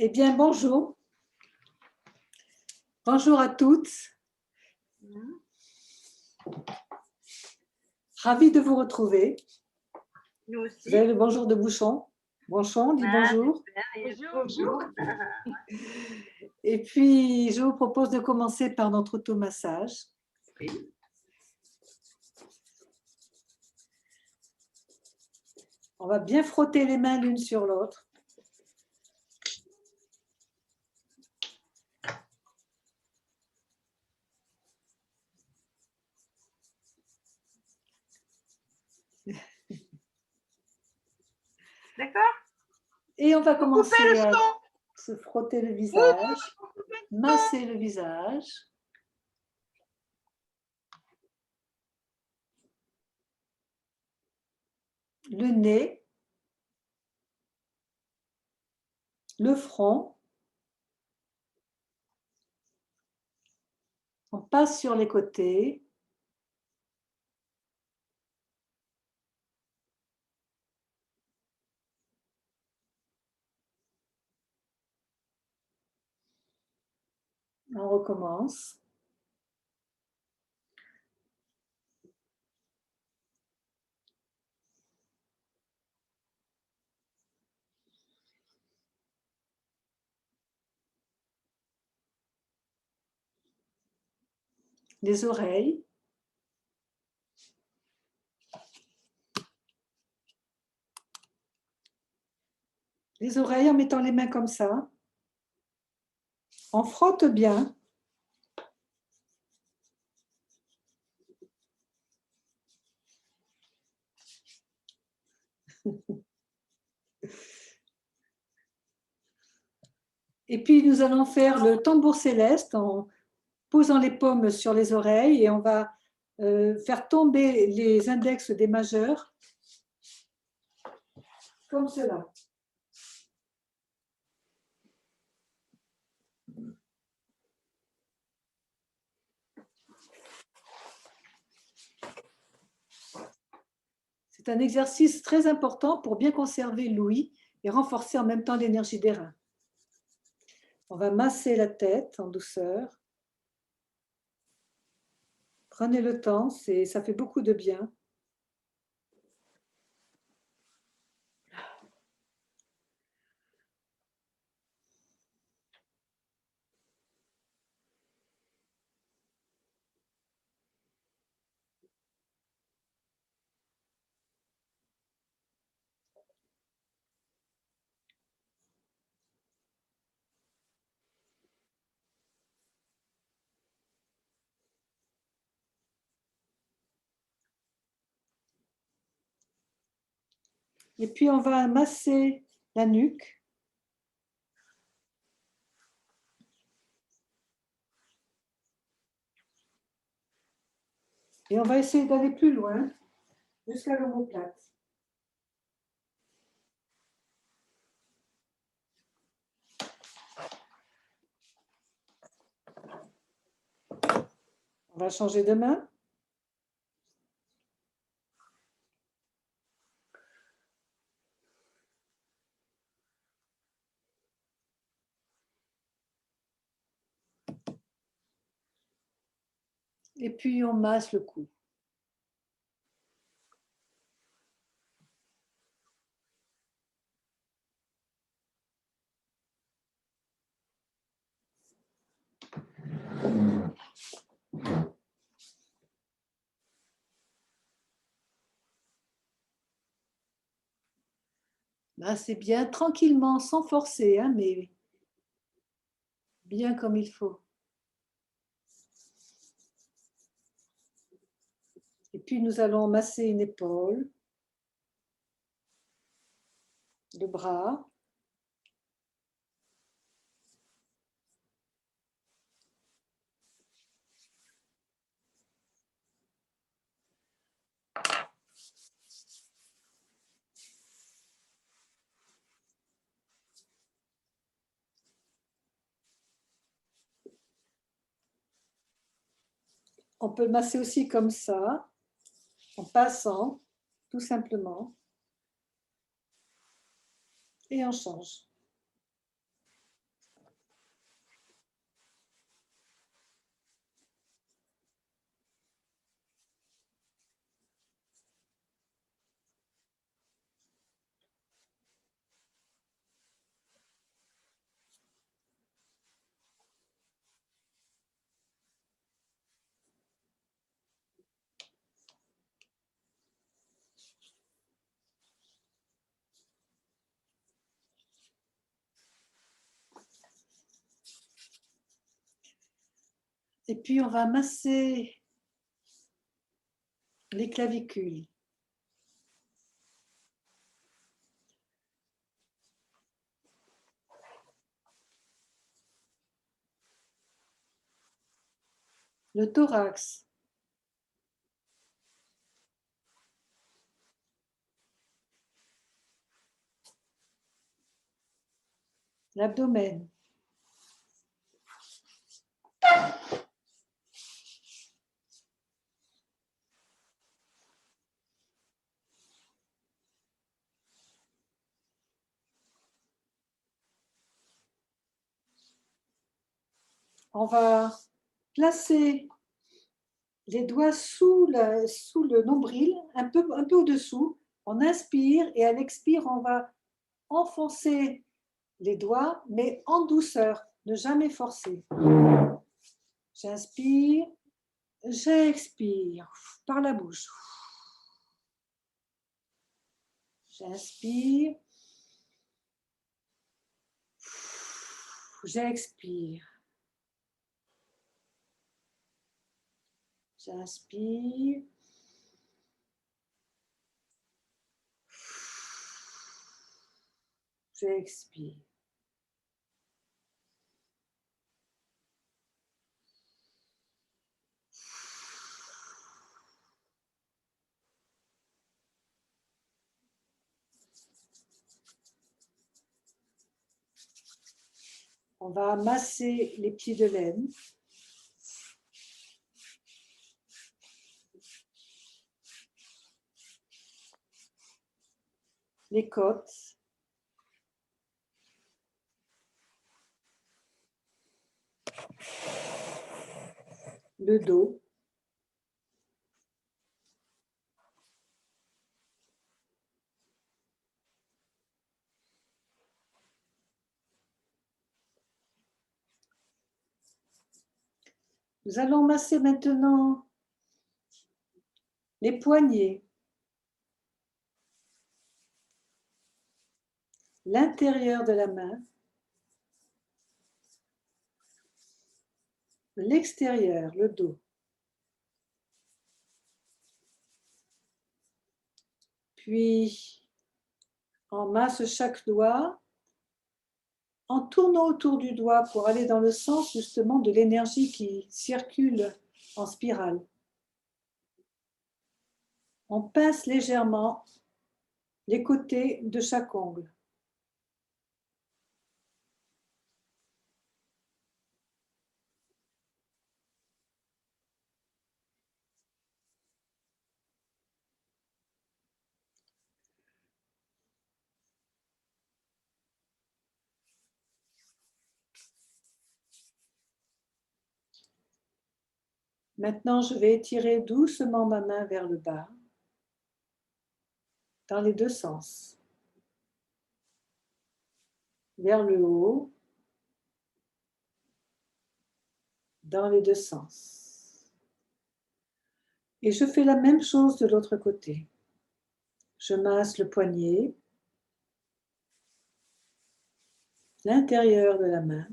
Eh bien, bonjour. Bonjour à toutes. Ravie de vous retrouver. Nous aussi. Vous avez le bonjour de Bouchon. Bouchon, dis bonjour. Bonjour. Et puis, je vous propose de commencer par notre automassage. Oui. On va bien frotter les mains l'une sur l'autre. D'accord. Et on va commencer le à son. se frotter le visage, masser le visage. Le nez, le front. On passe sur les côtés. On recommence. Les oreilles. Les oreilles en mettant les mains comme ça. On frotte bien. Et puis, nous allons faire le tambour céleste en posant les paumes sur les oreilles et on va faire tomber les index des majeurs comme cela. C'est un exercice très important pour bien conserver l'ouïe et renforcer en même temps l'énergie des reins. On va masser la tête en douceur. Prenez le temps, ça fait beaucoup de bien. Et puis, on va masser la nuque. Et on va essayer d'aller plus loin, jusqu'à l'omoplate. On va changer de main. Et puis, on masse le cou. Là, c'est bien, tranquillement, sans forcer, hein, mais bien comme il faut. Et puis, nous allons masser une épaule, le bras. On peut le masser aussi comme ça, en passant, tout simplement. Et on change. Et puis, on va masser les clavicules. Le thorax. L'abdomen. On va placer les doigts sous le nombril, un peu au-dessous. On inspire et à l'expire, on va enfoncer les doigts, mais en douceur, ne jamais forcer. J'inspire, j'expire par la bouche. J'inspire, j'expire. J'inspire. J'expire. On va masser les plis de laine. Les côtes. Le dos. Nous allons masser maintenant les poignets, l'intérieur de la main, l'extérieur, le dos. Puis, on masse chaque doigt en tournant autour du doigt pour aller dans le sens justement de l'énergie qui circule en spirale. On pince légèrement les côtés de chaque ongle. Maintenant, je vais étirer doucement ma main vers le bas, dans les deux sens. Vers le haut, dans les deux sens. Et je fais la même chose de l'autre côté. Je masse le poignet, l'intérieur de la main,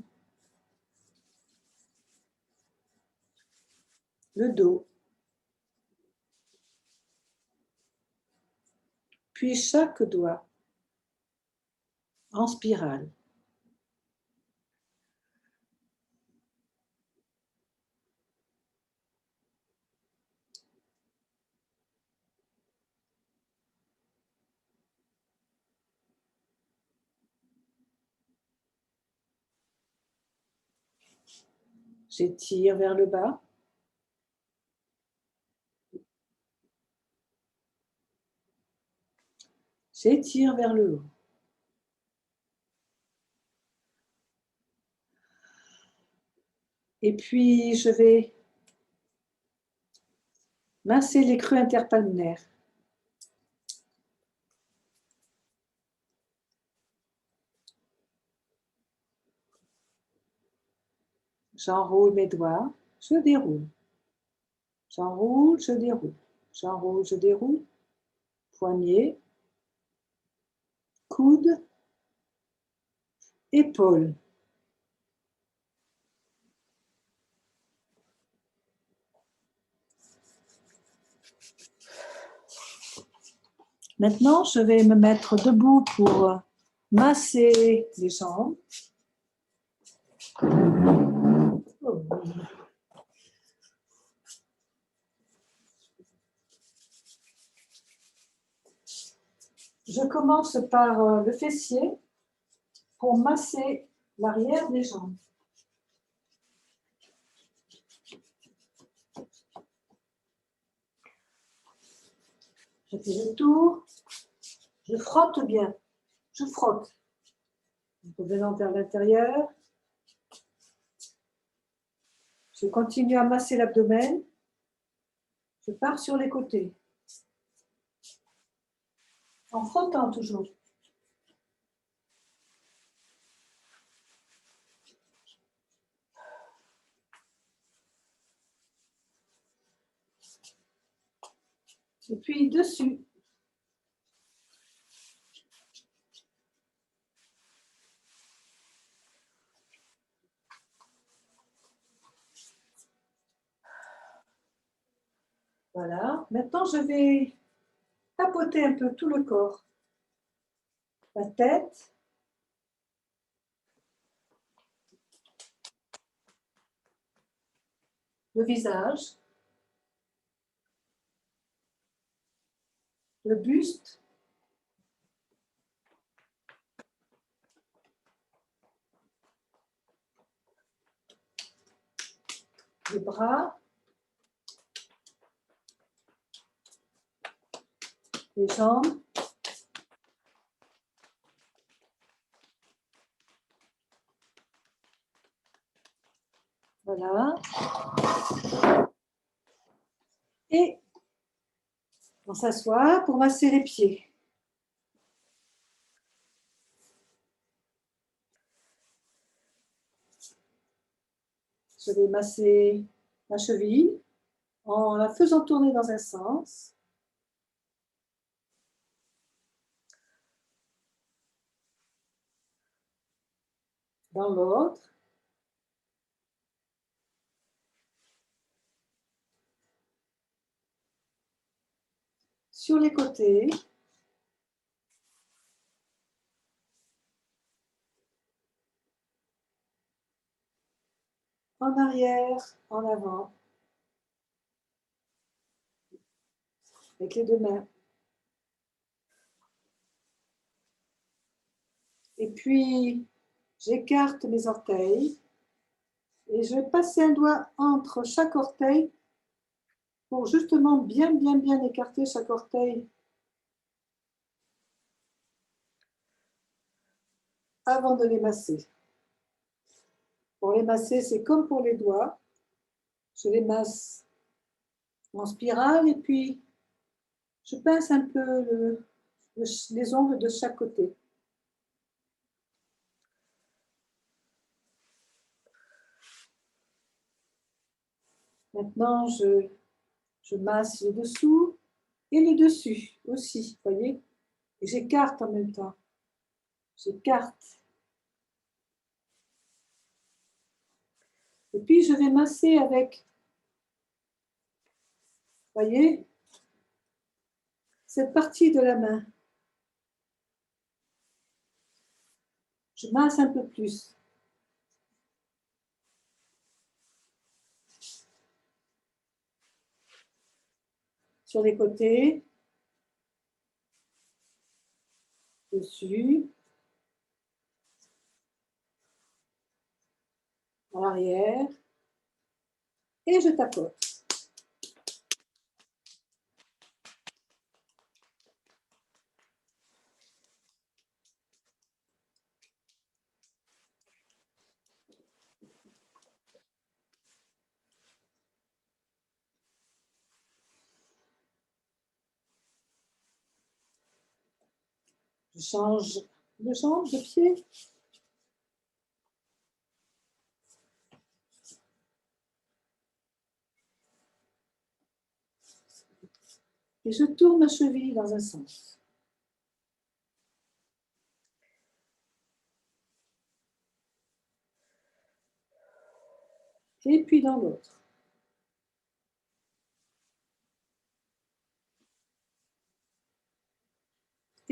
le dos, puis chaque doigt en spirale. J'étire vers le bas. J'étire vers le haut. Et puis, je vais masser les creux interpalmaires. J'enroule mes doigts, je déroule. J'enroule, je déroule. J'enroule, je déroule. Poignet, coude, épaule. Maintenant, je vais me mettre debout pour masser les jambes. Oh oui. Je commence par le fessier pour masser l'arrière des jambes. Je fais le tour, je frotte bien, je frotte. Je reviens vers l'intérieur. Je continue à masser l'abdomen. Je pars sur les côtés. En frottant toujours. Et puis dessus. Voilà. Maintenant, je vais tapoter un peu tout le corps. La tête. Le visage. Le buste. Les bras. Les jambes. Voilà. Et on s'assoit pour masser les pieds. Je vais masser la cheville en la faisant tourner dans un sens. Dans l'autre. Sur les côtés. En arrière, en avant. Avec les deux mains. Et puis, j'écarte mes orteils et je vais passer un doigt entre chaque orteil pour justement bien écarter chaque orteil avant de les masser. Pour les masser, c'est comme pour les doigts. Je les masse en spirale et puis je pince un peu les ongles de chaque côté. Maintenant, je masse le dessous et le dessus aussi, vous voyez. Et j'écarte en même temps. J'écarte. Et puis, je vais masser avec, vous voyez, cette partie de la main. Je masse un peu plus. Sur les côtés. Dessus. À l'arrière. Et je tapote. Je change de jambe, de pied. Et je tourne ma cheville dans un sens. Et puis dans l'autre.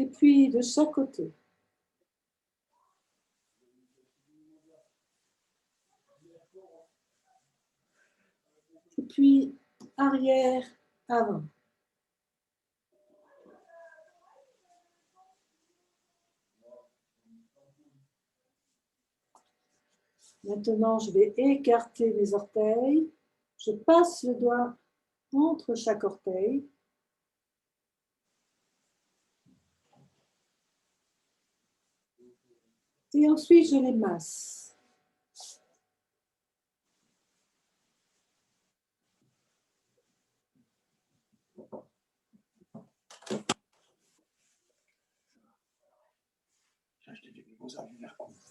Et puis de chaque côté. Et puis arrière, avant. Maintenant, je vais écarter mes orteils. Je passe le doigt entre chaque orteil. Et ensuite, je les masse.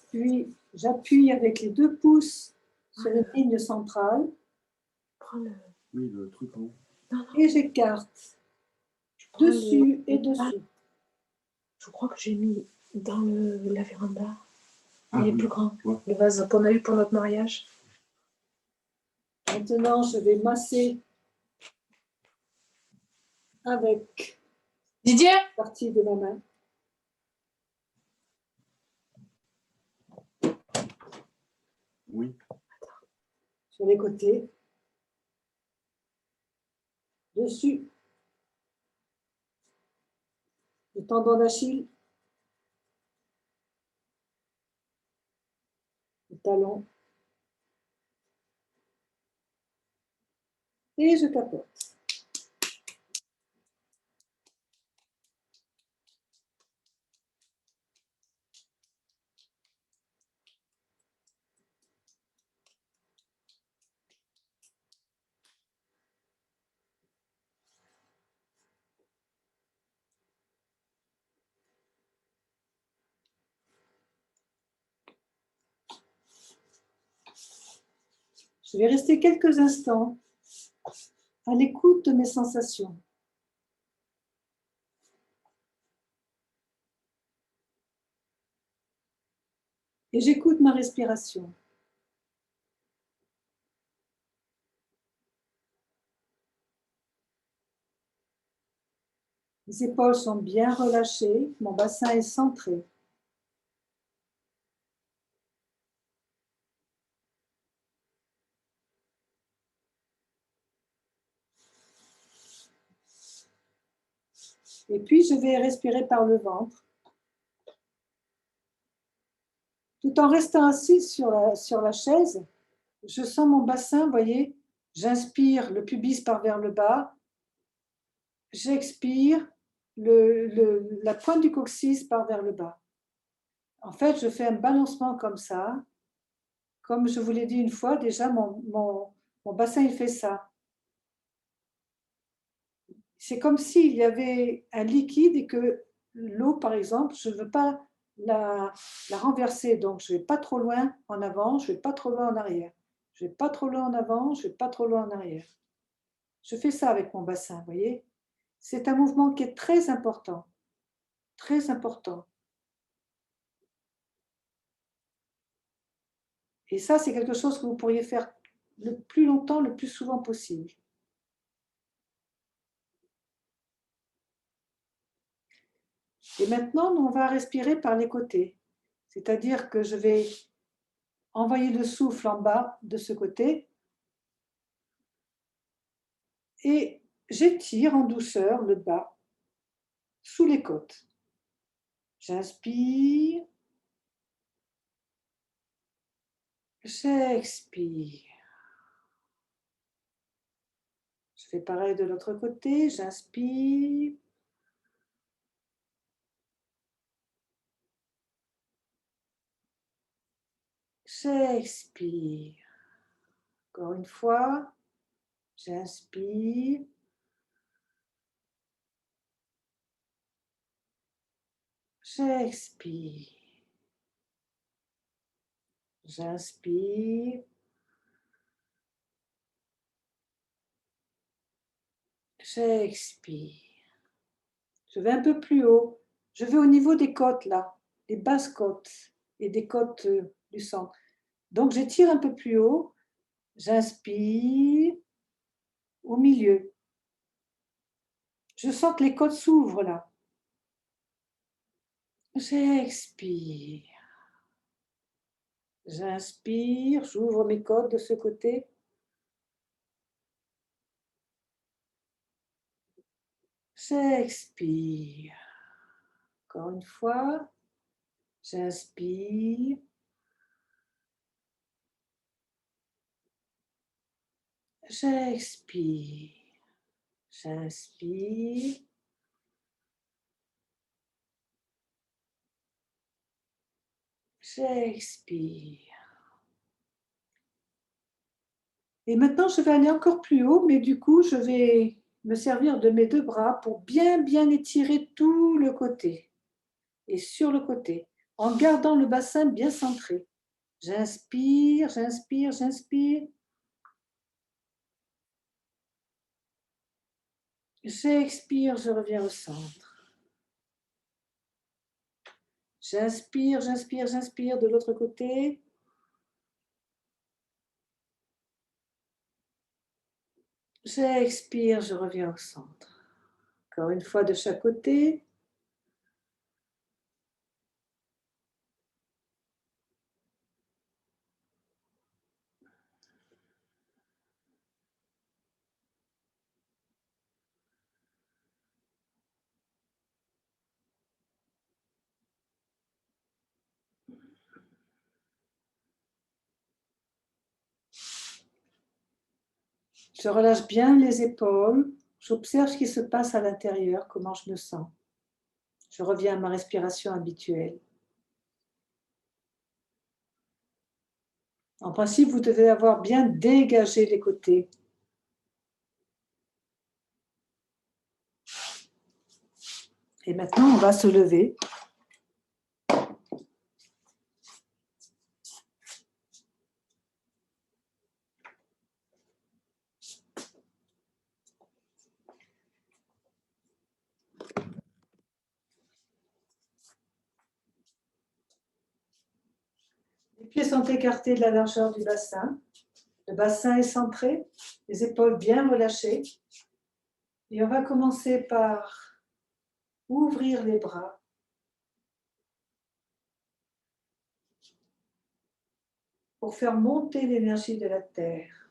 Puis, j'appuie avec les 2 pouces sur une ligne centrale. Oui, le truc en haut. Et j'écarte dessus et dessous. Je crois que j'ai mis dans la véranda. Ah, Il est oui. plus grand. Ouais. Le vase qu'on a eu pour notre mariage. Maintenant, je vais masser avec Didier, une partie de ma main. Oui. Sur les côtés. Dessus. Le tendon d'Achille. Le talon. Et je capote. Je vais rester quelques instants à l'écoute de mes sensations. Et j'écoute ma respiration. Mes épaules sont bien relâchées, mon bassin est centré. Et puis, je vais respirer par le ventre. Tout en restant assis sur la chaise, je sens mon bassin, vous voyez, j'inspire, le pubis part vers le bas. J'expire, la pointe du coccyx part vers le bas. En fait, je fais un balancement comme ça. Comme je vous l'ai dit une fois, déjà, mon bassin, il fait ça. C'est comme s'il y avait un liquide et que l'eau, par exemple, je ne veux pas la renverser. Donc, je ne vais pas trop loin en avant, je ne vais pas trop loin en arrière. Je ne vais pas trop loin en avant, je ne vais pas trop loin en arrière. Je fais ça avec mon bassin, vous voyez. C'est un mouvement qui est très important. Très important. Et ça, c'est quelque chose que vous pourriez faire le plus longtemps, le plus souvent possible. Et maintenant, on va respirer par les côtés. C'est-à-dire que je vais envoyer le souffle en bas de ce côté et j'étire en douceur le bas sous les côtes. J'inspire, j'expire. Je fais pareil de l'autre côté, j'inspire. J'expire. Encore une fois, j'inspire. J'expire. J'inspire. J'expire. Je vais un peu plus haut. Je vais au niveau des côtes, là, des basses côtes et des côtes du centre. Donc, j'étire un peu plus haut. J'inspire au milieu. Je sens que les côtes s'ouvrent, là. J'expire. J'inspire, j'ouvre mes côtes de ce côté. J'expire. Encore une fois. J'inspire. J'expire. J'inspire. J'expire. Et maintenant, je vais aller encore plus haut, mais du coup, je vais me servir de mes deux bras pour bien, bien étirer tout le côté et sur le côté, en gardant le bassin bien centré. J'inspire, j'inspire, j'inspire. J'expire, je reviens au centre. J'inspire, j'inspire, j'inspire de l'autre côté. J'expire, je reviens au centre. Encore une fois de chaque côté. Je relâche bien les épaules. J'observe ce qui se passe à l'intérieur, comment je me sens. Je reviens à ma respiration habituelle. En principe, vous devez avoir bien dégagé les côtés. Et maintenant, on va se lever. Les pieds sont écartés de la largeur du bassin. Le bassin est centré, les épaules bien relâchées. Et on va commencer par ouvrir les bras. Pour faire monter l'énergie de la terre.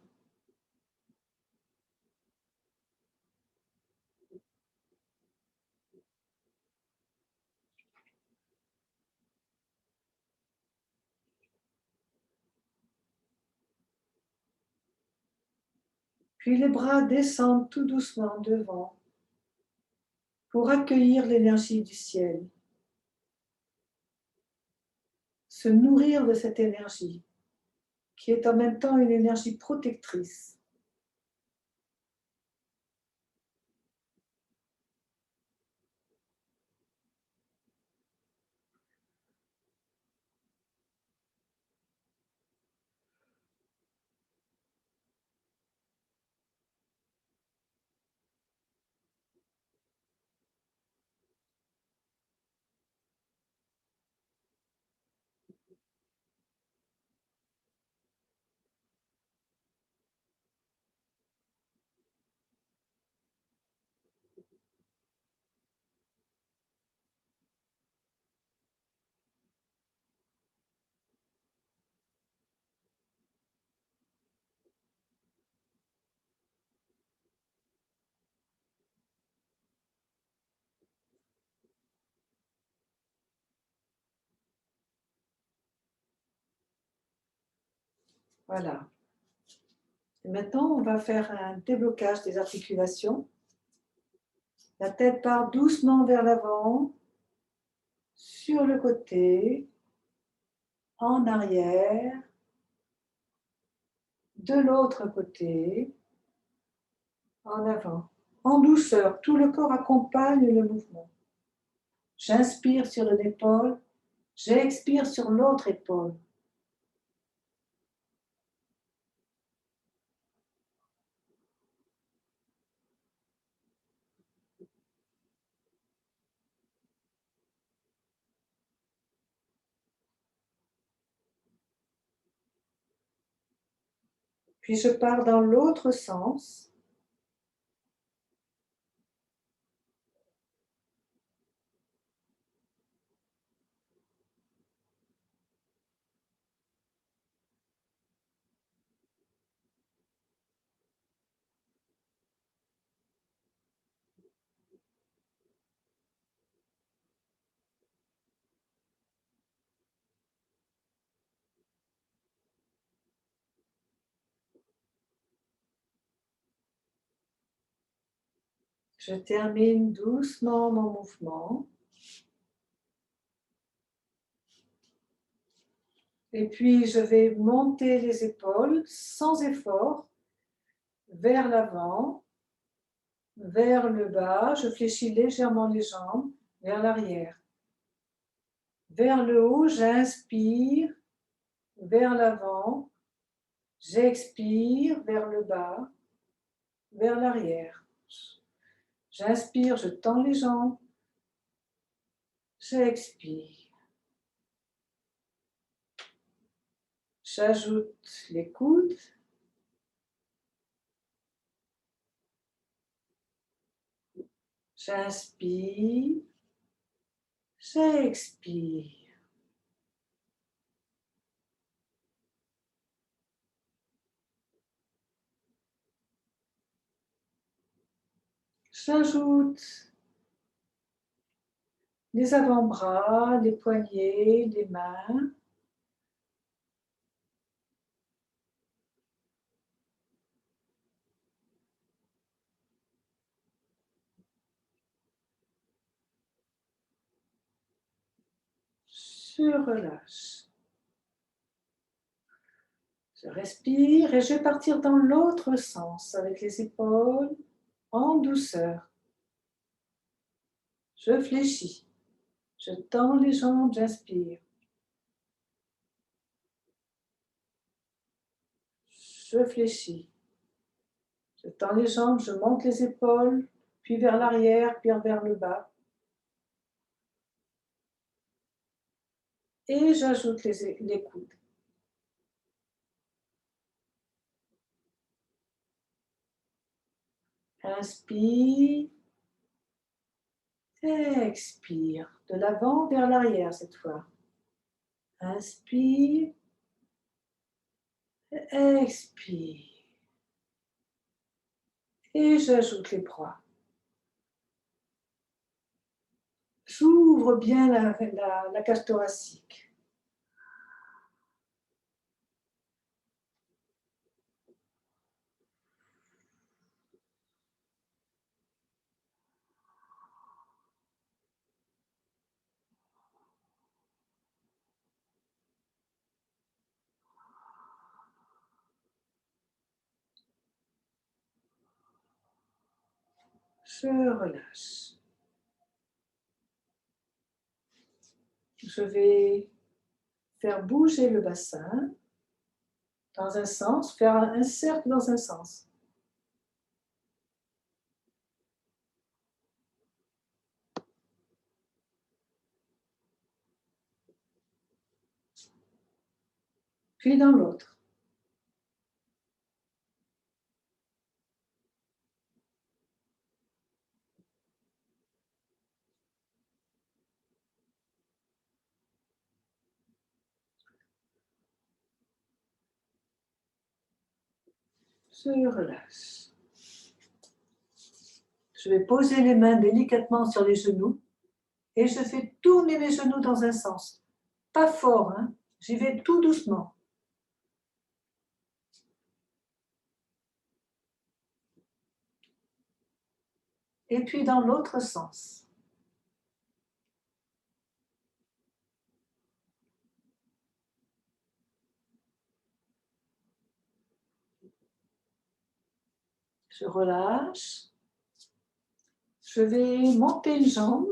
Puis les bras descendent tout doucement devant pour accueillir l'énergie du ciel. Se nourrir de cette énergie qui est en même temps une énergie protectrice. Voilà. Et maintenant, on va faire un déblocage des articulations. La tête part doucement vers l'avant, sur le côté, en arrière, de l'autre côté, en avant. En douceur, tout le corps accompagne le mouvement. J'inspire sur une épaule, j'expire sur l'autre épaule. Puis je pars dans l'autre sens. Je termine doucement mon mouvement. Et puis, je vais monter les épaules sans effort vers l'avant, vers le bas. Je fléchis légèrement les jambes vers l'arrière. Vers le haut, j'inspire vers l'avant. J'expire vers le bas, vers l'arrière. J'inspire, je tends les jambes. J'expire. J'ajoute les coudes. J'inspire. J'expire. J'ajoute les avant-bras, les poignets, les mains. Je relâche. Je respire et je vais partir dans l'autre sens avec les épaules en douceur. Je fléchis. Je tends les jambes, j'inspire. Je fléchis. Je tends les jambes, je monte les épaules, puis vers l'arrière, puis vers le bas. Et j'ajoute les coudes. Inspire. Expire. De l'avant vers l'arrière cette fois. Inspire. Expire. Et j'ajoute les bras. J'ouvre bien la cage thoracique. Je relâche. Je vais faire bouger le bassin dans un sens, faire un cercle dans un sens. Puis dans l'autre. Je relâche. Je vais poser les mains délicatement sur les genoux et je fais tourner les genoux dans un sens. Pas fort, hein? J'y vais tout doucement. Et puis dans l'autre sens. Je relâche. Je vais monter une jambe,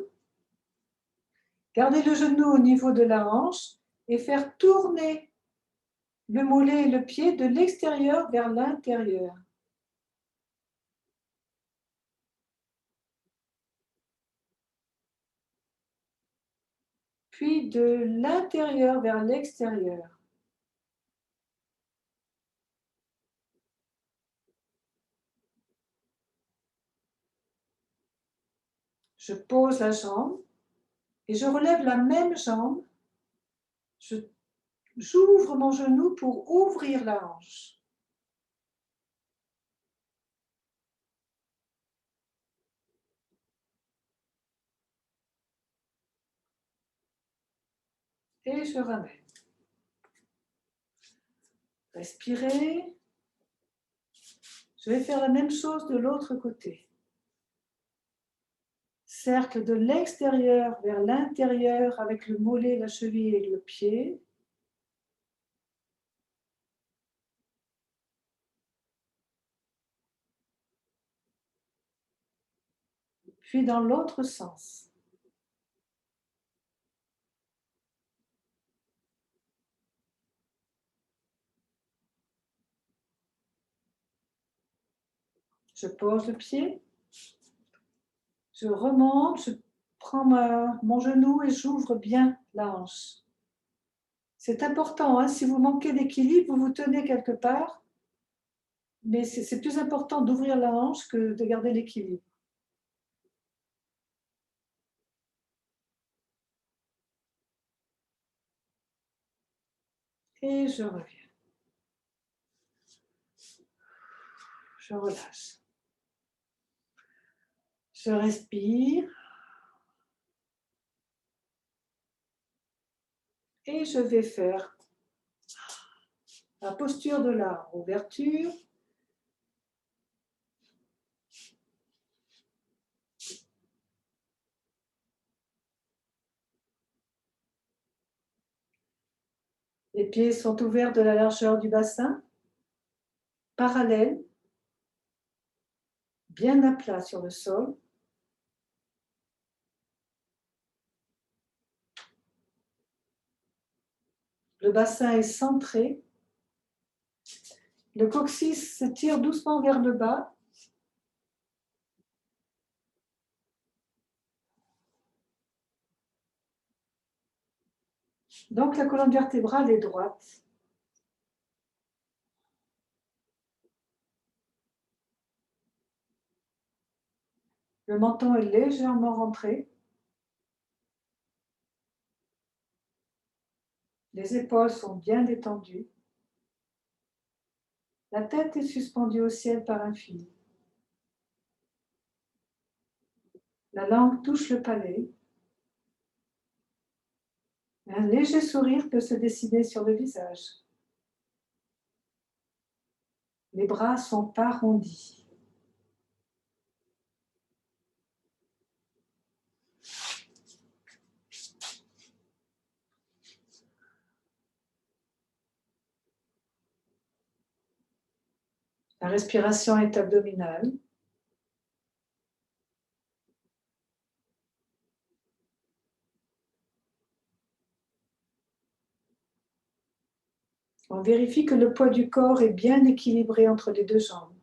garder le genou au niveau de la hanche et faire tourner le mollet et le pied de l'extérieur vers l'intérieur. Puis de l'intérieur vers l'extérieur. Je pose la jambe et je relève la même jambe. J'ouvre mon genou pour ouvrir la hanche. Et je ramène. Respirez. Je vais faire la même chose de l'autre côté. Cercle de l'extérieur vers l'intérieur avec le mollet, la cheville et le pied. Puis dans l'autre sens. Je pose le pied. Je remonte, je prends mon genou et j'ouvre bien la hanche. C'est important, hein, si vous manquez d'équilibre, vous vous tenez quelque part, mais c'est plus important d'ouvrir la hanche que de garder l'équilibre. Et je reviens. Je relâche. Je respire. Et je vais faire la posture de l'arbre, ouverture. Les pieds sont ouverts de la largeur du bassin, parallèles, bien à plat sur le sol. Le bassin est centré. Le coccyx se tire doucement vers le bas. Donc la colonne vertébrale est droite. Le menton est légèrement rentré. Les épaules sont bien détendues. La tête est suspendue au ciel par un fil. La langue touche le palais. Un léger sourire peut se dessiner sur le visage. Les bras sont arrondis. La respiration est abdominale. On vérifie que le poids du corps est bien équilibré entre les deux jambes.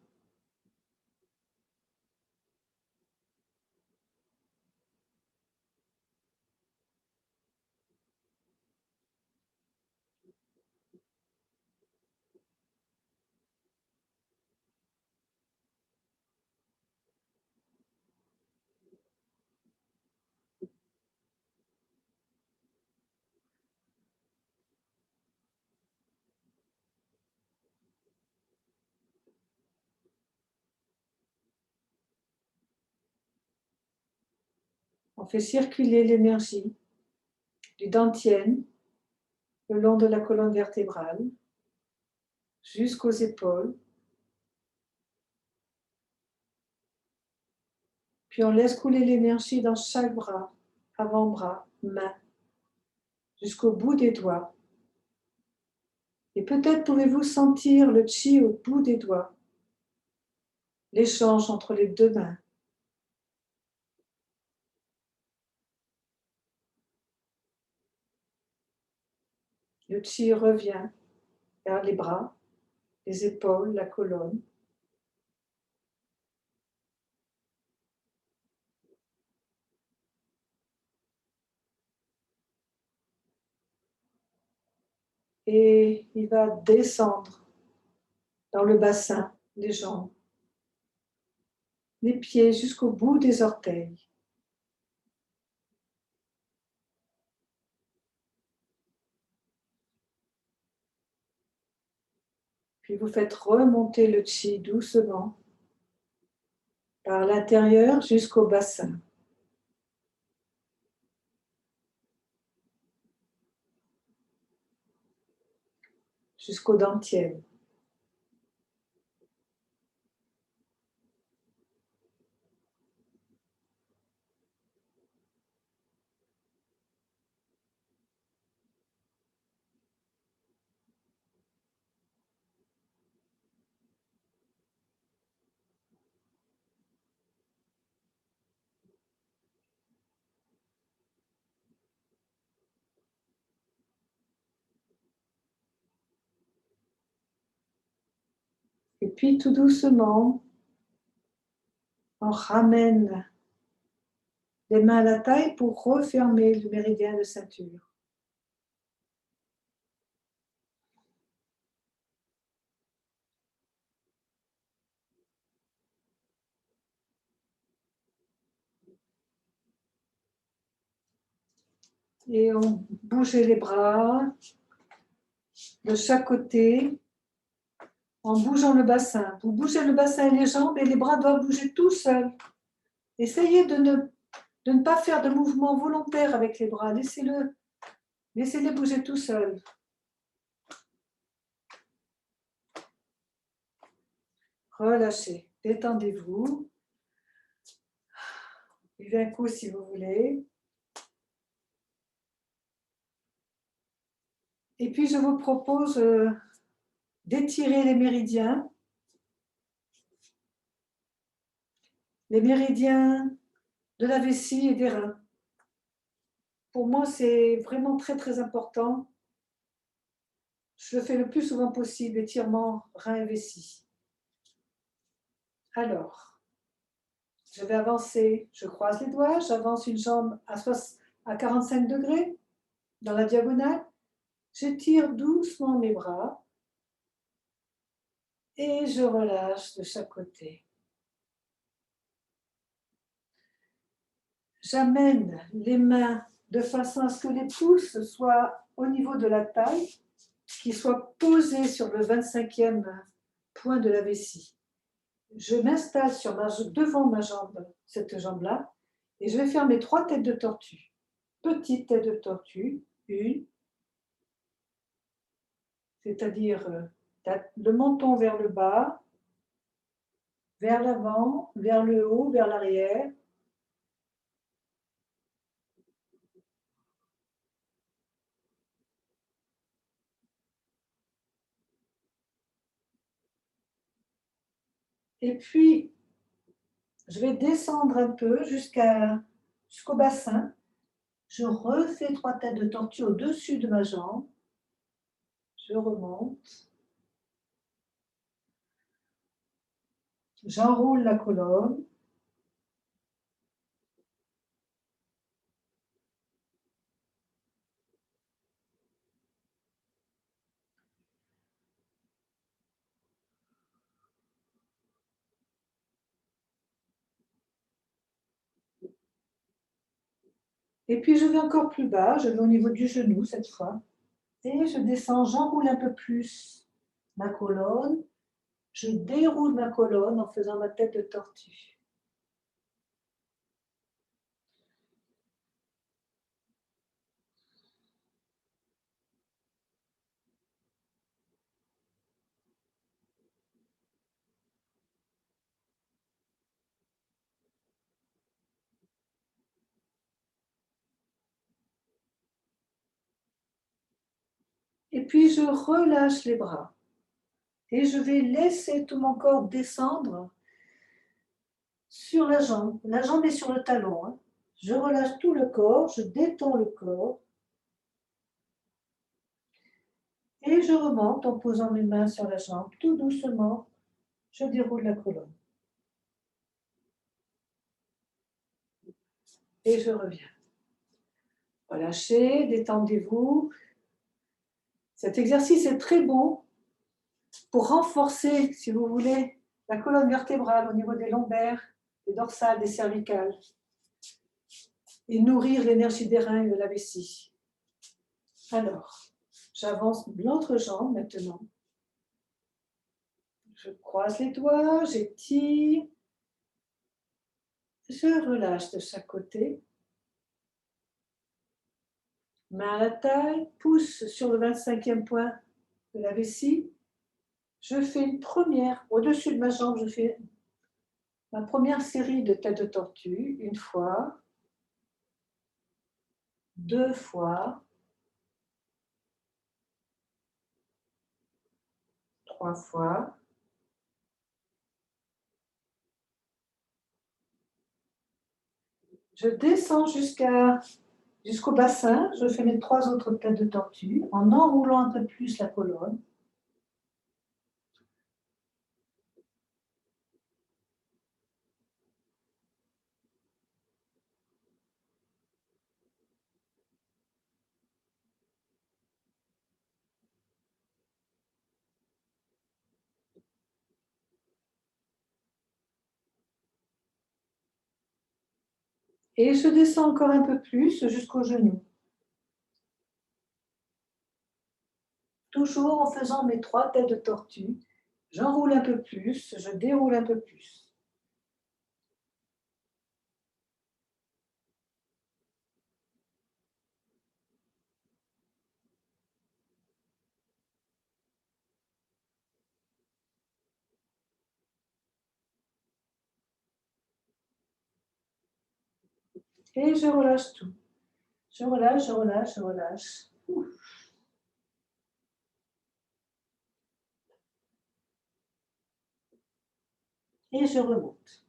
On fait circuler l'énergie du dantian le long de la colonne vertébrale jusqu'aux épaules. Puis on laisse couler l'énergie dans chaque bras, avant-bras, main, jusqu'au bout des doigts. Et peut-être pouvez-vous sentir le chi au bout des doigts, l'échange entre les deux mains. Le chi revient vers les bras, les épaules, la colonne. Et il va descendre dans le bassin, les jambes, les pieds jusqu'au bout des orteils. Puis vous faites remonter le chi doucement par l'intérieur jusqu'au bassin. Jusqu'aux dentières. Et puis tout doucement, on ramène les mains à la taille pour refermer le méridien de ceinture. Et on bouge les bras de chaque côté en bougeant le bassin. Vous bougez le bassin et les jambes et les bras doivent bouger tout seuls. Essayez de ne pas faire de mouvement volontaire avec les bras. Laissez-les bouger tout seuls. Relâchez, détendez-vous. Buvez un coup si vous voulez. Et puis je vous propose d'étirer les méridiens de la vessie et des reins. Pour moi, c'est vraiment très très important. Je le fais le plus souvent possible, étirement reins et vessie. Alors, je vais avancer, je croise les doigts, j'avance une jambe à 45 degrés dans la diagonale. J'étire doucement mes bras et je relâche de chaque côté. J'amène les mains de façon à ce que les pouces soient au niveau de la taille, qu'ils soient posés sur le 25e point de la vessie. Je m'installe devant ma jambe, cette jambe-là, et je vais faire mes 3 têtes de tortue. Petite tête de tortue, une, c'est-à-dire le menton vers le bas, vers l'avant, vers le haut, vers l'arrière. Et puis, je vais descendre un peu jusqu'au bassin. Je refais 3 têtes de tortue au-dessus de ma jambe. Je remonte. J'enroule la colonne. Et puis je vais encore plus bas, je vais au niveau du genou cette fois. Et je descends, j'enroule un peu plus ma colonne. Je déroule ma colonne en faisant ma tête de tortue. Et puis je relâche les bras. Et je vais laisser tout mon corps descendre sur la jambe. La jambe est sur le talon. Hein. Je relâche tout le corps, je détends le corps. Et je remonte en posant mes mains sur la jambe. Tout doucement, je déroule la colonne. Et je reviens. Relâchez, détendez-vous. Cet exercice est très bon pour renforcer, si vous voulez, la colonne vertébrale au niveau des lombaires, des dorsales, des cervicales. Et nourrir l'énergie des reins et de la vessie. Alors, j'avance l'autre jambe maintenant. Je croise les doigts, j'étire. Je relâche de chaque côté. Main à la taille, pouce sur le 25e point de la vessie. Je fais une première, au-dessus de ma jambe, je fais ma première série de têtes de tortue, une fois, 2 fois, 3 fois. Je descends jusqu'au bassin, je fais mes 3 autres têtes de tortue en enroulant un peu plus la colonne. Et je descends encore un peu plus jusqu'au genou. Toujours en faisant mes 3 têtes de tortue. J'enroule un peu plus, je déroule un peu plus. Et je relâche tout. Je relâche, je relâche, je relâche. Ouf. Et je remonte.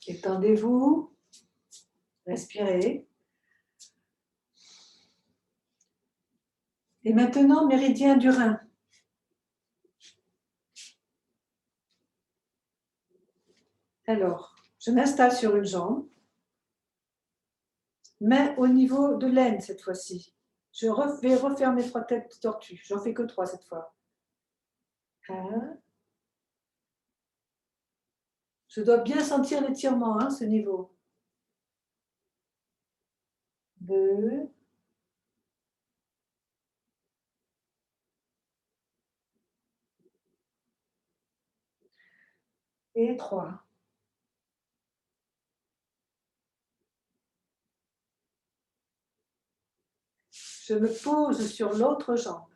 Étendez-vous. Respirez. Et maintenant, méridien du rein. Alors, je m'installe sur une jambe, main au niveau de l'aine cette fois-ci. Je vais refaire mes 3 têtes de tortue. J'en fais que 3 cette fois. 1. Je dois bien sentir l'étirement, hein, ce niveau. 2. 3. Je me pose sur l'autre jambe.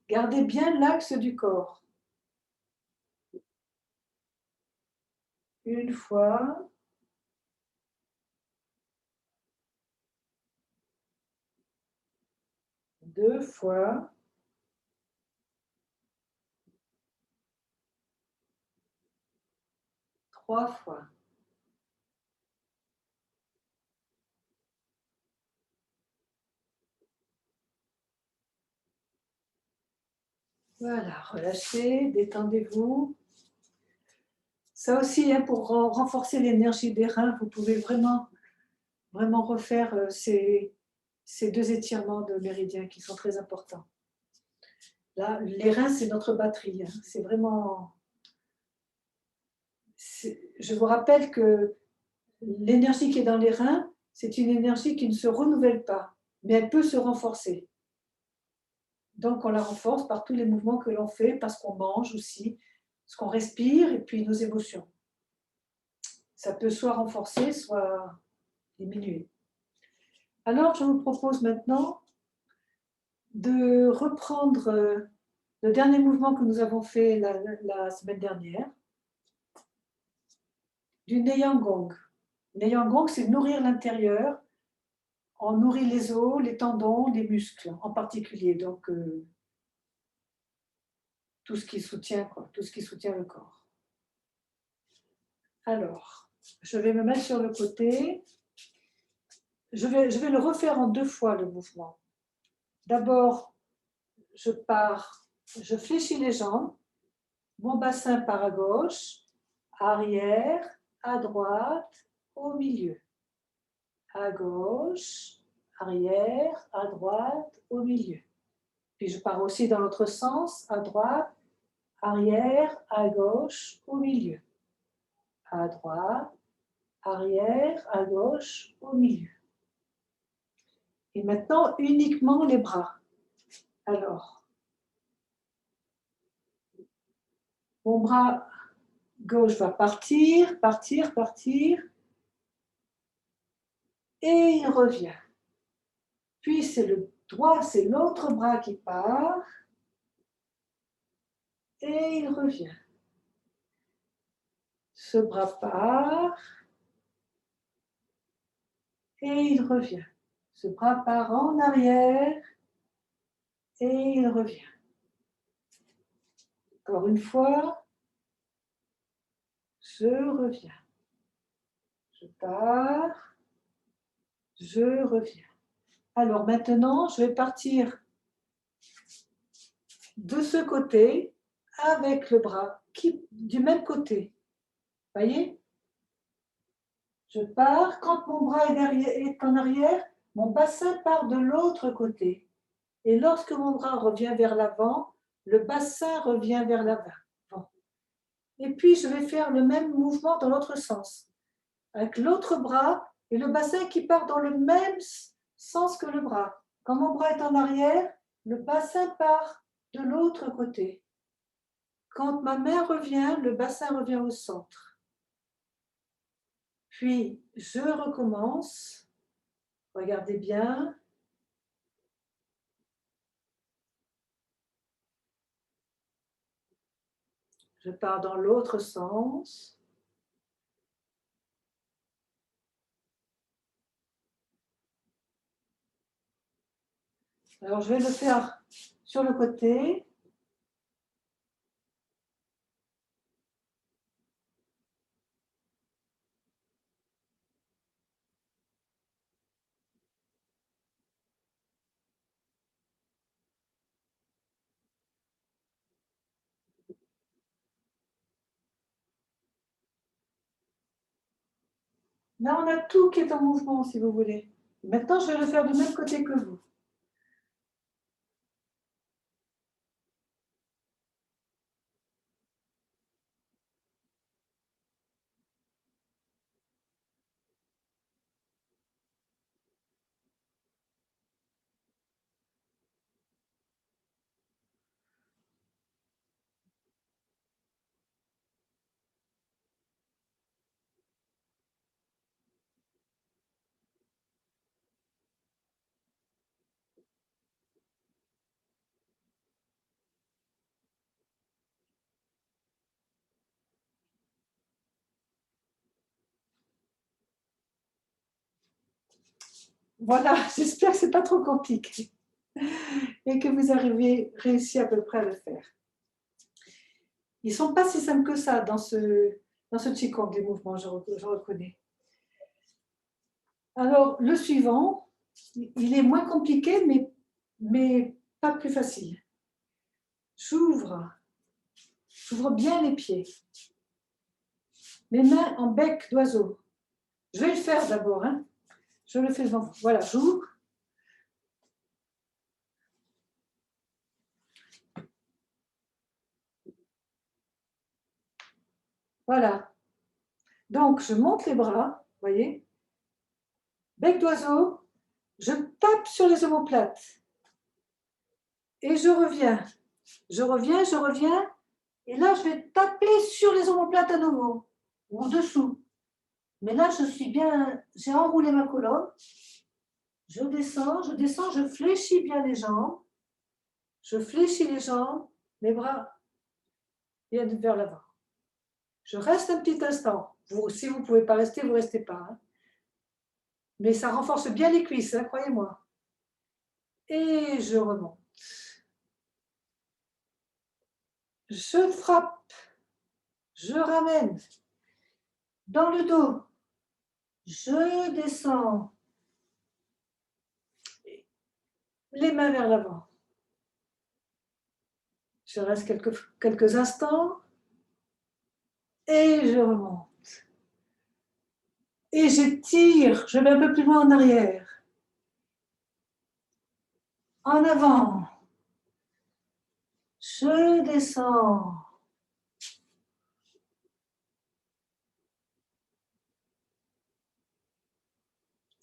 Gardez bien l'axe du corps. 1 fois. 2 fois. 3 fois. Voilà, relâchez, détendez-vous. Ça aussi, hein, pour renforcer l'énergie des reins, vous pouvez vraiment refaire ces 2 étirements de méridien qui sont très importants. Là, les reins, c'est notre batterie. Hein. C'est vraiment... Je vous rappelle que l'énergie qui est dans les reins, c'est une énergie qui ne se renouvelle pas, mais elle peut se renforcer. Donc, on la renforce par tous les mouvements que l'on fait, parce qu'on mange aussi, parce qu'on respire, et puis nos émotions. Ça peut soit renforcer, soit diminuer. Alors, je vous propose maintenant de reprendre le dernier mouvement que nous avons fait la semaine dernière, du Neiyang-gong. Neiyang-gong, c'est nourrir l'intérieur. On nourrit les os, les tendons, les muscles en particulier. Donc, tout ce qui soutient, tout ce qui soutient le corps. Alors, je vais me mettre sur le côté. Je vais le refaire en 2 fois, le mouvement. D'abord, je pars, je fléchis les jambes, mon bassin part à gauche, arrière, à droite, au milieu. À gauche, arrière, à droite, au milieu. Puis je pars aussi dans l'autre sens, à droite, arrière, à gauche, au milieu. À droite, arrière, à gauche, au milieu. Et maintenant, uniquement les bras. Alors, mon bras gauche va partir, partir, partir, et il revient. Puis c'est le droit, c'est l'autre bras qui part, et il revient. Ce bras part, et il revient. Ce bras part en arrière, et il revient. Encore une fois, je reviens. Je pars, je reviens. Alors maintenant, je vais partir de ce côté avec le bras du même côté. Voyez? Je pars, quand mon bras est en arrière, mon bassin part de l'autre côté. Et lorsque mon bras revient vers l'avant, le bassin revient vers l'avant. Et puis, je vais faire le même mouvement dans l'autre sens, avec l'autre bras et le bassin qui part dans le même sens que le bras. Quand mon bras est en arrière, le bassin part de l'autre côté. Quand ma main revient, le bassin revient au centre. Puis, je recommence. Regardez bien. Je pars dans l'autre sens. Alors, je vais le faire sur le côté. Là, on a tout qui est en mouvement, si vous voulez. Maintenant, je vais le faire du même côté que vous. Voilà, j'espère que ce n'est pas trop compliqué et que vous avez réussi à peu près à le faire. Ils ne sont pas si simples que ça dans ce Qigong, les mouvements, je reconnais. Alors, le suivant, il est moins compliqué, mais pas plus facile. J'ouvre bien les pieds. Mes mains en bec d'oiseau. Je vais le faire d'abord, hein. Je le fais devant vous. Voilà, j'ouvre. Voilà. Donc, je monte les bras, vous voyez. Bec d'oiseau, je tape sur les omoplates. Et je reviens. Je reviens. Et là, je vais taper sur les omoplates à nouveau, ou en dessous. Mais là, j'ai enroulé ma colonne. Je descends, je fléchis bien les jambes. Je fléchis les jambes, mes bras viennent vers l'avant. Je reste un petit instant. Si vous ne pouvez pas rester, vous ne restez pas. Hein. Mais ça renforce bien les cuisses, hein, croyez-moi. Et je remonte. Je frappe. Je ramène. Dans le dos. Je descends. Les mains vers l'avant. Je reste quelques instants. Et je remonte. Et j'étire. Je vais un peu plus loin en arrière. En avant. Je descends.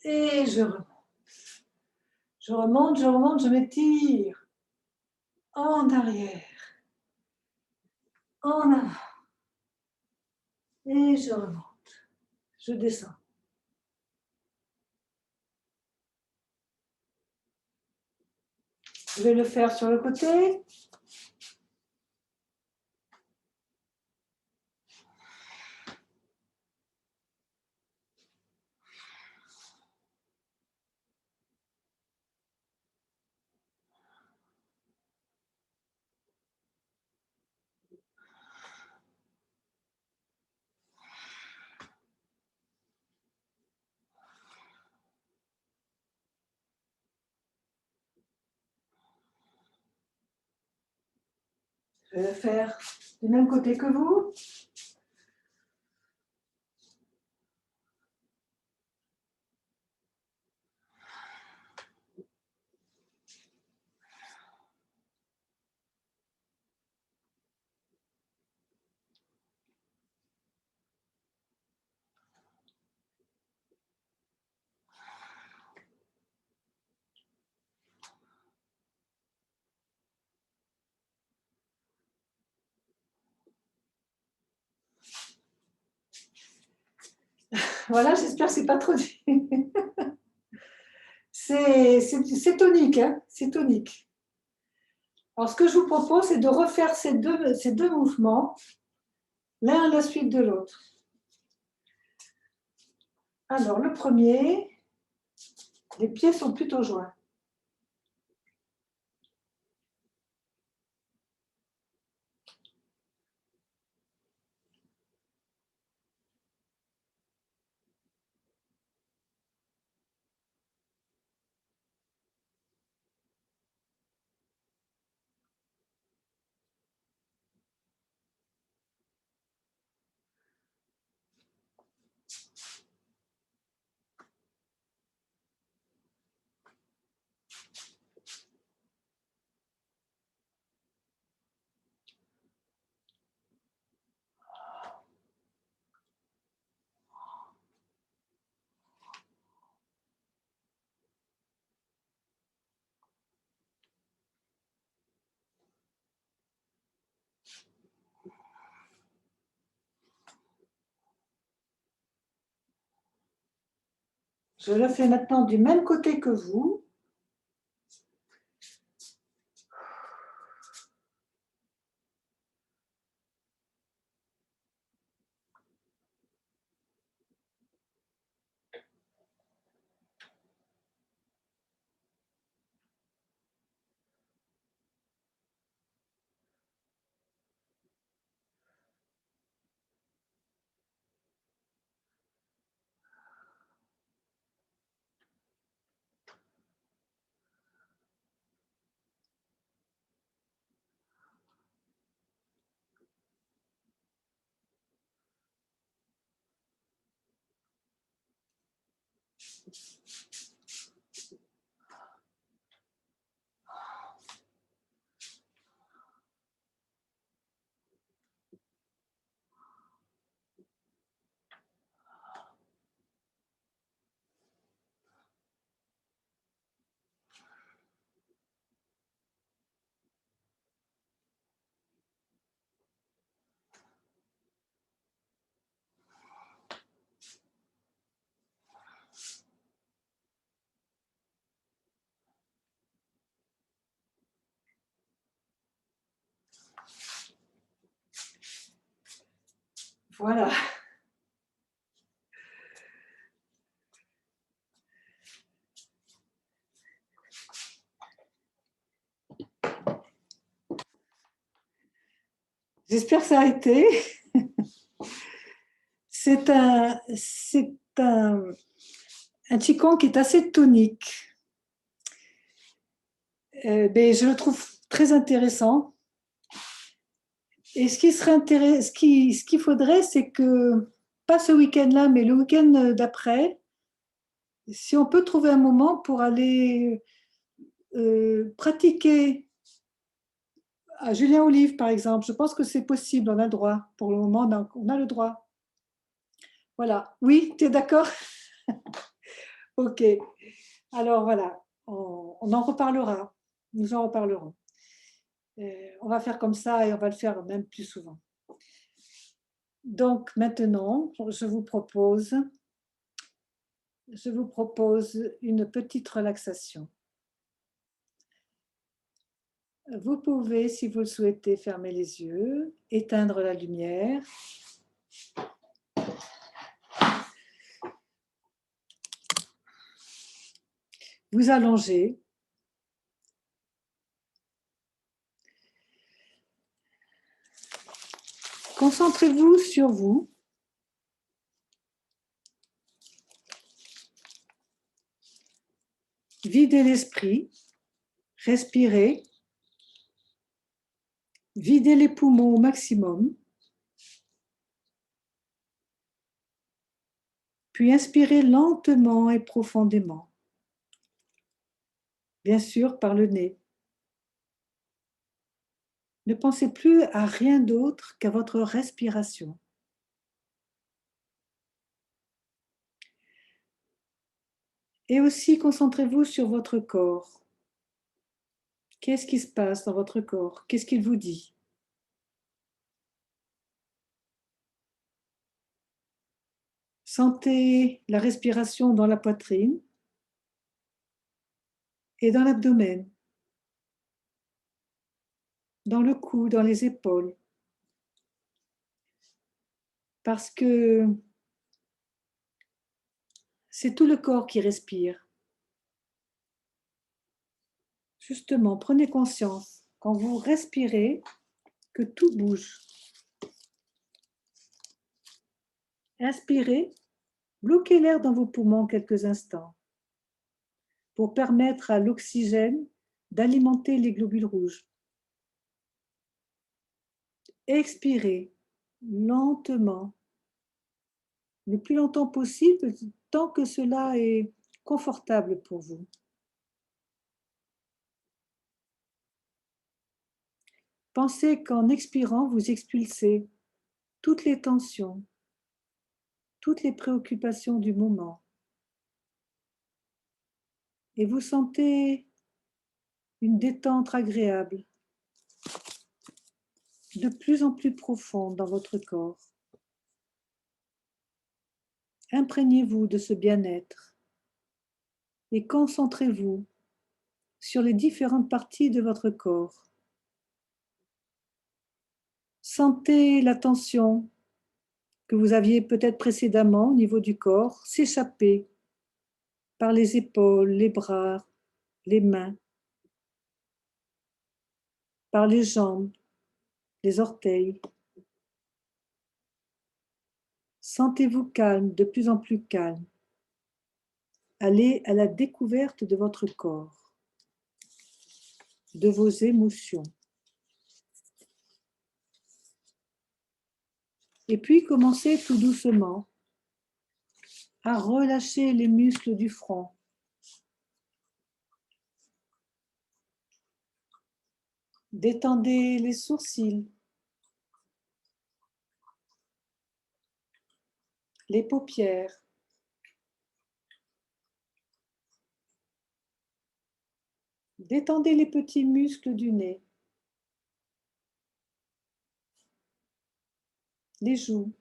Et je remonte. Je m'étire. En arrière. En avant. Et je remonte. Je descends. Je vais le faire sur le côté. Je vais le faire du même côté que vous. Voilà, j'espère que c'est pas trop dur. C'est tonique, hein, c'est tonique. Alors, ce que je vous propose, c'est de refaire ces deux mouvements, l'un à la suite de l'autre. Alors, le premier, les pieds sont plutôt joints. Je le fais maintenant du même côté que vous. Voilà. J'espère que ça a été. C'est un qigong qui est assez tonique. Mais je le trouve très intéressant. Et ce qu'il faudrait, c'est que, pas ce week-end-là, mais le week-end d'après, si on peut trouver un moment pour aller pratiquer à Julien Olive, par exemple, je pense que c'est possible, on a le droit. Pour le moment, on a le droit. Voilà. Oui, tu es d'accord? Ok. Alors voilà, on en reparlera. Nous en reparlerons. On va faire comme ça et on va le faire même plus souvent. Donc maintenant, je vous propose une petite relaxation. Vous pouvez, si vous le souhaitez, fermer les yeux, éteindre la lumière. Vous allonger. Concentrez-vous sur vous. Videz l'esprit. Respirez. Videz les poumons au maximum. Puis inspirez lentement et profondément. Bien sûr, par le nez. Ne pensez plus à rien d'autre qu'à votre respiration. Et aussi, concentrez-vous sur votre corps. Qu'est-ce qui se passe dans votre corps? Qu'est-ce qu'il vous dit? Sentez la respiration dans la poitrine et dans l'abdomen, dans le cou, dans les épaules. Parce que c'est tout le corps qui respire. Justement, prenez conscience, quand vous respirez, que tout bouge. Inspirez, bloquez l'air dans vos poumons quelques instants pour permettre à l'oxygène d'alimenter les globules rouges. Expirez lentement, le plus longtemps possible, tant que cela est confortable pour vous. Pensez qu'en expirant, vous expulsez toutes les tensions, toutes les préoccupations du moment. Et vous sentez une détente agréable, de plus en plus profonde dans votre corps. Imprégnez-vous de ce bien-être et concentrez-vous sur les différentes parties de votre corps. Sentez la tension que vous aviez peut-être précédemment au niveau du corps s'échapper par les épaules, les bras, les mains, par les jambes, les orteils. Sentez-vous calme, de plus en plus calme. Allez à la découverte de votre corps, de vos émotions. Et puis commencez tout doucement à relâcher les muscles du front. Détendez les sourcils, les paupières. Détendez les petits muscles du nez, les joues,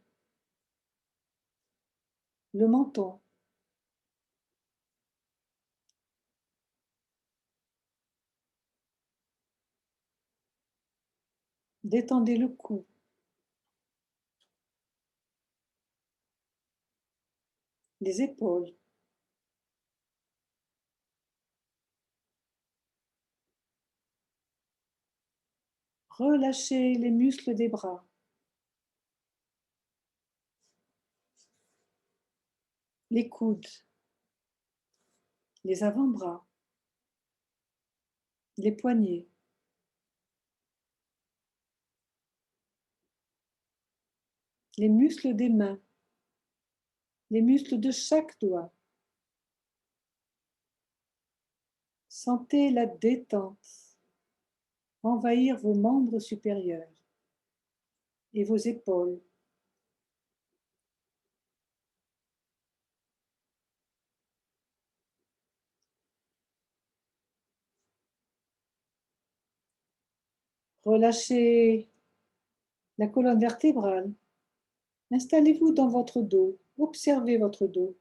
le menton. Détendez le cou, les épaules. Relâchez les muscles des bras. Les coudes, les avant-bras, les poignets. Les muscles des mains, les muscles de chaque doigt. Sentez la détente envahir vos membres supérieurs et vos épaules. Relâchez la colonne vertébrale. Installez-vous dans votre dos. Observez votre dos.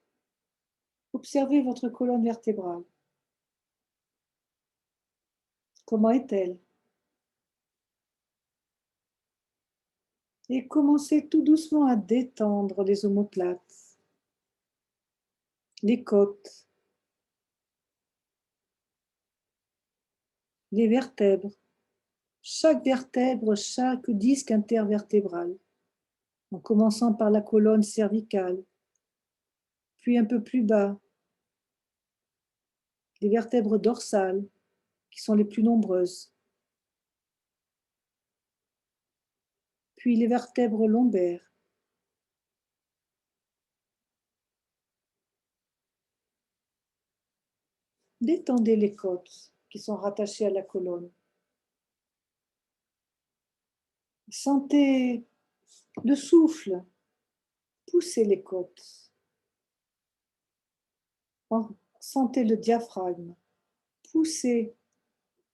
Observez votre colonne vertébrale. Comment est-elle? Et commencez tout doucement à détendre les omoplates, les côtes, les vertèbres, chaque vertèbre, chaque disque intervertébral, en commençant par la colonne cervicale, puis un peu plus bas, les vertèbres dorsales, qui sont les plus nombreuses, puis les vertèbres lombaires. Détendez les côtes qui sont rattachées à la colonne. Sentez le souffle, poussez les côtes. Sentez le diaphragme, poussez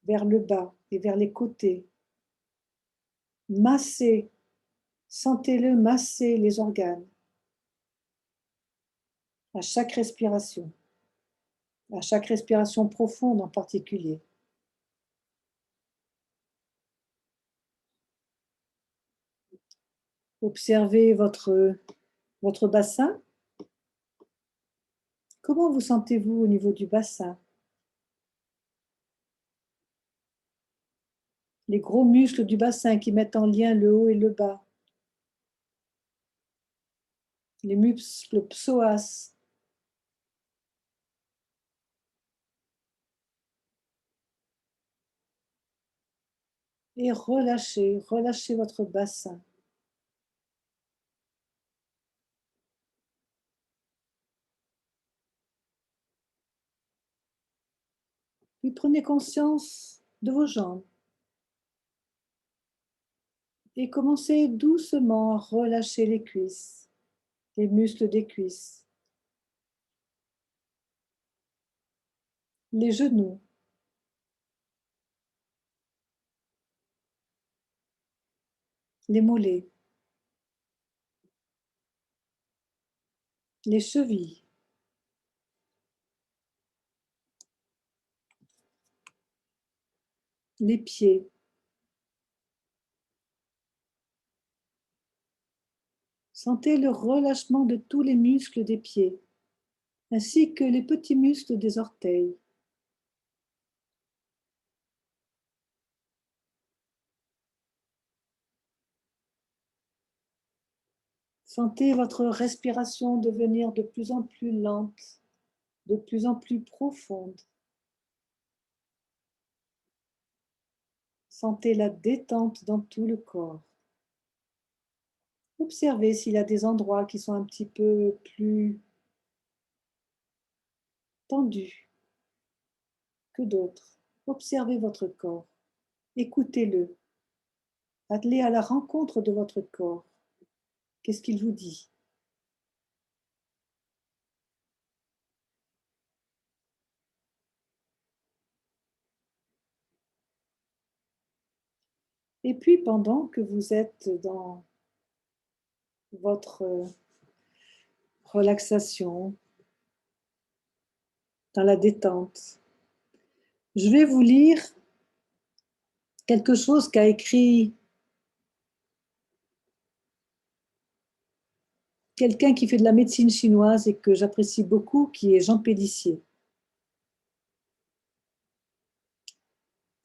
vers le bas et vers les côtés. Massez, sentez-le masser les organes. à chaque respiration profonde en particulier. Observez votre bassin. Comment vous sentez-vous au niveau du bassin? Les gros muscles du bassin qui mettent en lien le haut et le bas. Les muscles psoas. Et relâchez votre bassin. Puis prenez conscience de vos jambes. Et commencez doucement à relâcher les cuisses, les muscles des cuisses, les genoux, les mollets, les chevilles, les pieds. Sentez le relâchement de tous les muscles des pieds, ainsi que les petits muscles des orteils. Sentez votre respiration devenir de plus en plus lente, de plus en plus profonde. Sentez la détente dans tout le corps. Observez s'il y a des endroits qui sont un petit peu plus tendus que d'autres. Observez votre corps. Écoutez-le. Allez à la rencontre de votre corps. Qu'est-ce qu'il vous dit? Et puis, pendant que vous êtes dans votre relaxation, dans la détente, je vais vous lire quelque chose qu'a écrit quelqu'un qui fait de la médecine chinoise et que j'apprécie beaucoup, qui est Jean Pélissier.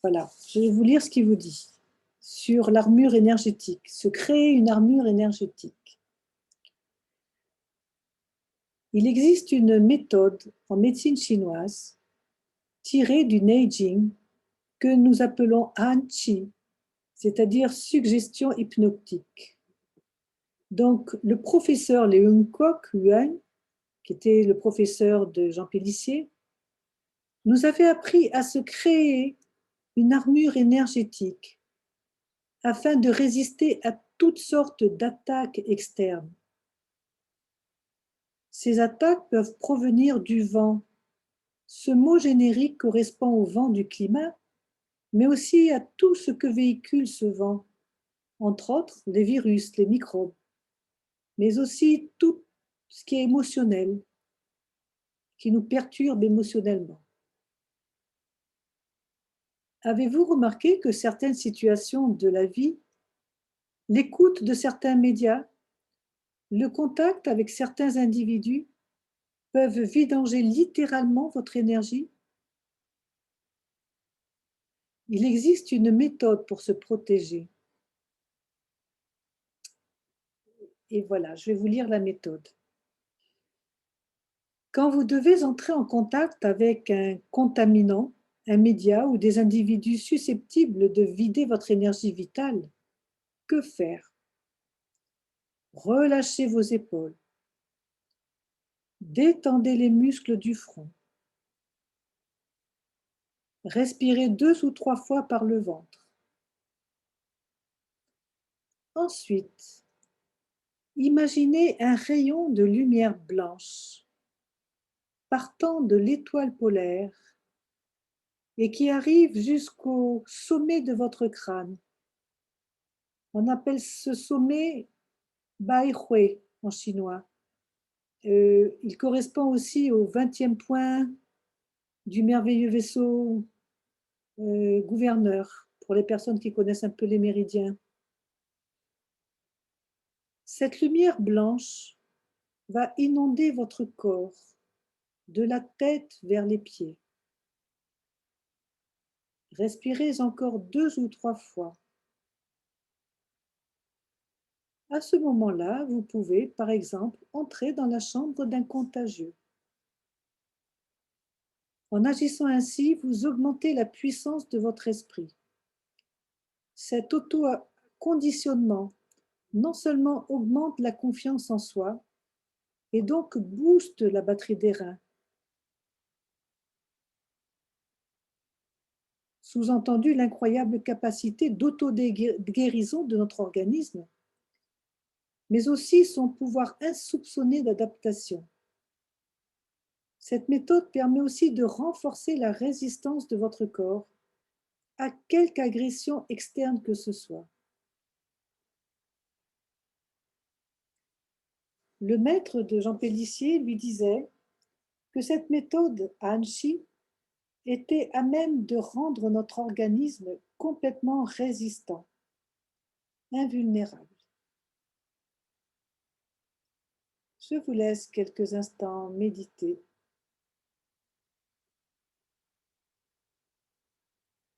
Voilà, je vais vous lire ce qu'il vous dit sur l'armure énergétique, se créer une armure énergétique. Il existe une méthode en médecine chinoise tirée du Neijing que nous appelons Han Qi, c'est-à-dire suggestion hypnotique. Donc, le professeur Leung Kwok Yuan, qui était le professeur de Jean Pélissier, nous avait appris à se créer une armure énergétique afin de résister à toutes sortes d'attaques externes. Ces attaques peuvent provenir du vent. Ce mot générique correspond au vent du climat, mais aussi à tout ce que véhicule ce vent, entre autres les virus, les microbes, mais aussi tout ce qui est émotionnel, qui nous perturbe émotionnellement. Avez-vous remarqué que certaines situations de la vie, l'écoute de certains médias, le contact avec certains individus peuvent vidanger littéralement votre énergie? Il existe une méthode pour se protéger. Et voilà, je vais vous lire la méthode. Quand vous devez entrer en contact avec un contaminant, un média ou des individus susceptibles de vider votre énergie vitale, que faire? Relâchez vos épaules. Détendez les muscles du front. Respirez 2 ou 3 fois par le ventre. Ensuite, imaginez un rayon de lumière blanche partant de l'étoile polaire et qui arrive jusqu'au sommet de votre crâne. On appelle ce sommet Bai Hui en chinois. Il correspond aussi au 20e point du merveilleux vaisseau gouverneur, pour les personnes qui connaissent un peu les méridiens. Cette lumière blanche va inonder votre corps, de la tête vers les pieds. Respirez encore 2 ou 3 fois. À ce moment-là, vous pouvez, par exemple, entrer dans la chambre d'un contagieux. En agissant ainsi, vous augmentez la puissance de votre esprit. Cet auto-conditionnement non seulement augmente la confiance en soi, et donc booste la batterie des reins. Sous-entendu, l'incroyable capacité d'auto-guérison de notre organisme, mais aussi son pouvoir insoupçonné d'adaptation. Cette méthode permet aussi de renforcer la résistance de votre corps à quelque agression externe que ce soit. Le maître de Jean Pélissier lui disait que cette méthode à Annecy était à même de rendre notre organisme complètement résistant, invulnérable. Je vous laisse quelques instants méditer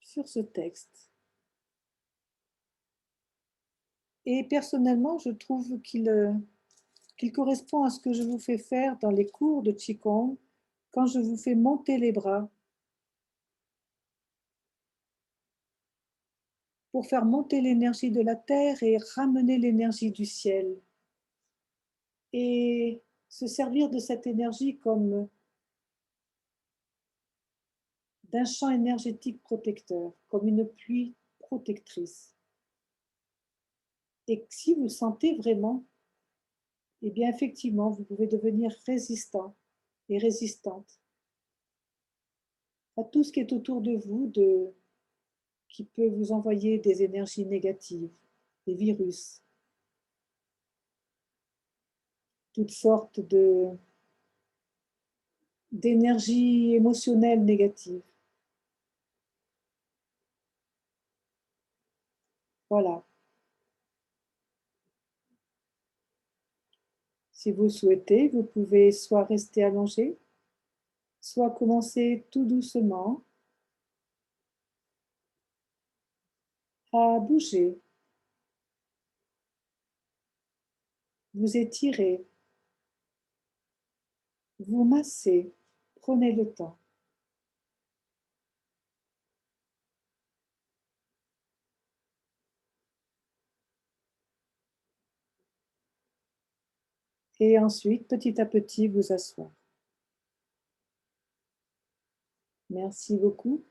sur ce texte. Et personnellement, je trouve qu'il correspond à ce que je vous fais faire dans les cours de Qigong, quand je vous fais monter les bras pour faire monter l'énergie de la terre et ramener l'énergie du ciel. Et se servir de cette énergie comme d'un champ énergétique protecteur, comme une pluie protectrice. Et si vous le sentez vraiment, eh bien effectivement, vous pouvez devenir résistant et résistante à tout ce qui est autour de vous, qui peut vous envoyer des énergies négatives, des virus, toutes sortes d'énergies émotionnelles négatives. Voilà. Si vous le souhaitez, vous pouvez soit rester allongé, soit commencer tout doucement à bouger. Vous étirez, vous massez, prenez le temps. Et ensuite, petit à petit, vous asseoir. Merci beaucoup.